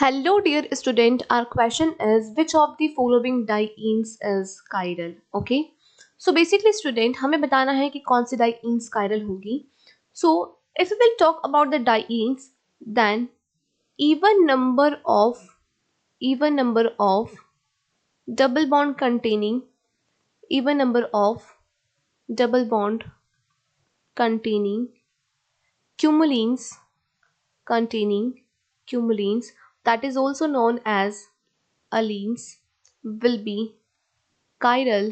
Hello dear student, our question is which of the following dienes is chiral? Okay, so basically student हमें बताना है कि कौन सी dienes chiral होगी. So if we will talk about the dienes, then even number of double bond containing even number of double bond containing cumulines that is also known as allenes will be chiral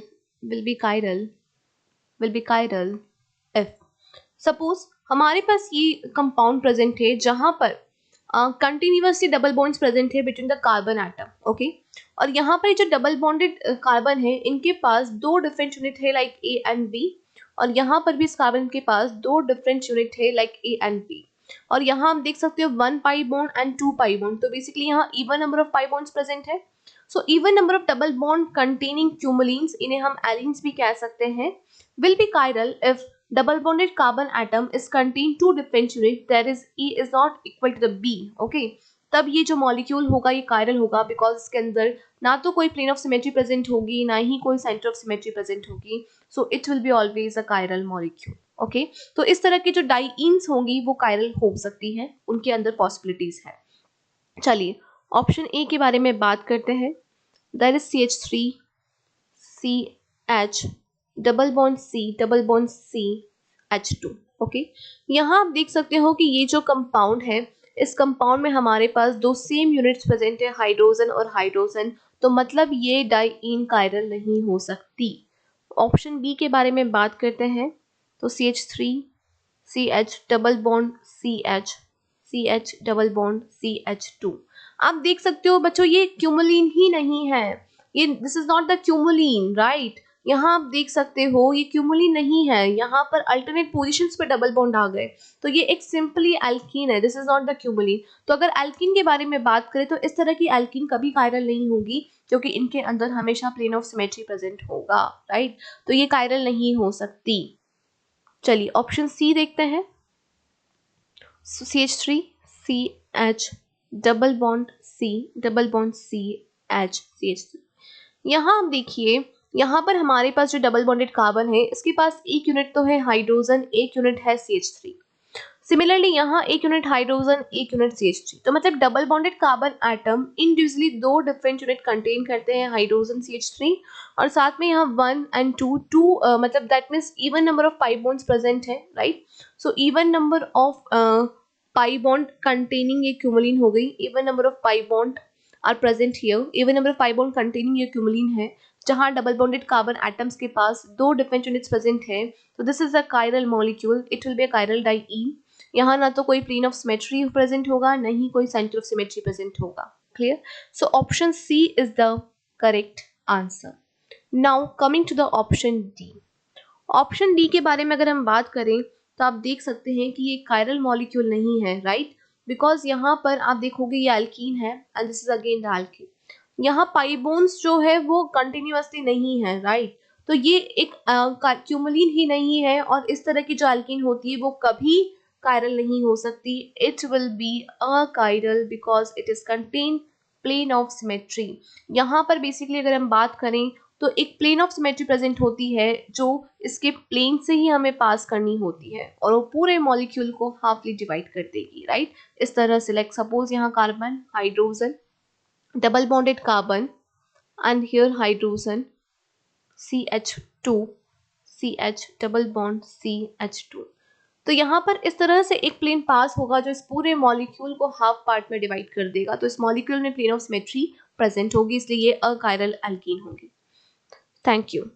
if suppose हमारे पास ये compound present है जहां पर continuously double bonds present है between the carbon atom. Okay, और यहाँ पर जो डबल बॉन्डेड कार्बन है इनके पास दो डिफरेंट यूनिट है लाइक ए एंड बी, और यहाँ पर भी इस कार्बन के पास दो डिफरेंट यूनिट है लाइक ए एंड बी, और यहाँ हम देख सकते हो 1 pi bond and 2 pi bond. तो बेसिकली यहाँ even number of pi bonds present है. So even number of double bond containing cumulenes, इन्हें हम एलिन्स भी कह सकते हैं, will be chiral if double bonded carbon atom is contain two different units, that is E is not equal to the B. Okay, तब ये जो molecule होगा ये chiral होगा बिकॉज इसके अंदर ना तो कोई प्लेन ऑफ सिमेट्री प्रेजेंट होगी ना ही कोई सेंटर ऑफ सिमेट्री प्रेजेंट होगी. So it will be always a chiral molecule. Okay, तो इस तरह की जो डाइईन्स होंगी वो chiral हो सकती हैं, उनके अंदर पॉसिबिलिटीज है. चलिए ऑप्शन ए के बारे में बात करते हैं. That is CH3 CH double bond C H2. Okay, यहाँ आप देख सकते हो कि ये जो कंपाउंड है इस कंपाउंड में हमारे पास दो सेम यूनिट्स प्रेजेंट है, हाइड्रोजन और हाइड्रोजन, तो मतलब ये डाइईन chiral नहीं हो सकती. ऑप्शन बी के बारे में बात करते हैं तो CH3 CH double bond CH double bond CH2. आप देख सकते हो बच्चों ये क्यूमुलिन ही नहीं है, ये this is not the cumulene, right. यहाँ आप देख सकते हो ये क्यूमुलिन नहीं है, यहाँ पर अल्टरनेट पोजीशंस पे डबल बॉन्ड आ गए, तो ये एक सिंपली एल्कीन है, this is not the cumulene. तो अगर एल्कीन के बारे में बात करें तो इस तरह की एल्कीन कभी chiral नहीं होगी क्योंकि इनके अंदर हमेशा प्लेन ऑफ सिमेट्री प्रेजेंट होगा, राइट. तो ये chiral नहीं हो सकती. चलिए ऑप्शन सी देखते हैं. CH3 CH double bond CH CH3. यहाँ आप देखिए यहाँ पर हमारे पास जो डबल बॉन्डेड कार्बन है इसके पास एक यूनिट तो है हाइड्रोजन, एक यूनिट है CH3. सिमिलरली यहाँ एक यूनिट हाइड्रोजन, एक यूनिट CH3, तो मतलब double bonded carbon atom individually दो डिफरेंट यूनिट कंटेन करते हैं, हाइड्रोजन CH3, और साथ में यहाँ 1 and 2 मतलब that means even number of pi bonds present है, right. So even number of pi bond containing ये क्यूमुलिन हो गई, even number of pi bond are present here, even number of pi bond containing ये cumulene है जहां double bonded carbon atoms के पास दो डिफरेंट यूनिट्स प्रेजेंट है. तो this is a chiral molecule, it will be a chiral diene. यहाँ ना तो कोई प्लेन ऑफ सिमेट्री प्रेजेंट होगा ना ही कोई सेंटर ऑफ सिमेट्री प्रेजेंट होगा. Clear. So option C is the correct answer. Now coming to the option D. Option D के बारे में अगर हम बात करें तो आप देख सकते हैं कि ये chiral मॉलिक्यूल नहीं है, राइट. बिकॉज यहाँ पर आप देखोगे ये एल्कीन है and this is again the alkene. यहाँ पाई बॉन्ड्स जो है वो कंटिन्यूअसली नहीं है, राइट. तो ये एक क्यूमुलिन ही नहीं है और इस तरह की जो एल्कीन होती है वो कभी chiral नहीं हो सकती. It will be a chiral because it is contain plane of symmetry. यहाँ पर बेसिकली अगर हम बात करें तो एक प्लेन ऑफ सिमेट्री प्रेजेंट होती है जो इसके प्लेन से ही हमें पास करनी होती है और वो पूरे मॉलिक्यूल को हाफली डिवाइड कर देगी, राइट. इस तरह से लाइक सपोज यहाँ carbon, hydrogen, double bonded carbon, and here hydrogen CH2 CH double bond CH2. तो यहाँ पर इस तरह से एक प्लेन पास होगा जो इस पूरे मॉलिक्यूल को हाफ पार्ट में डिवाइड कर देगा, तो इस मॉलिक्यूल में प्लेन ऑफ सिमेट्री प्रेजेंट होगी, इसलिए ये अ chiral एल्कीन होगी. Thank you.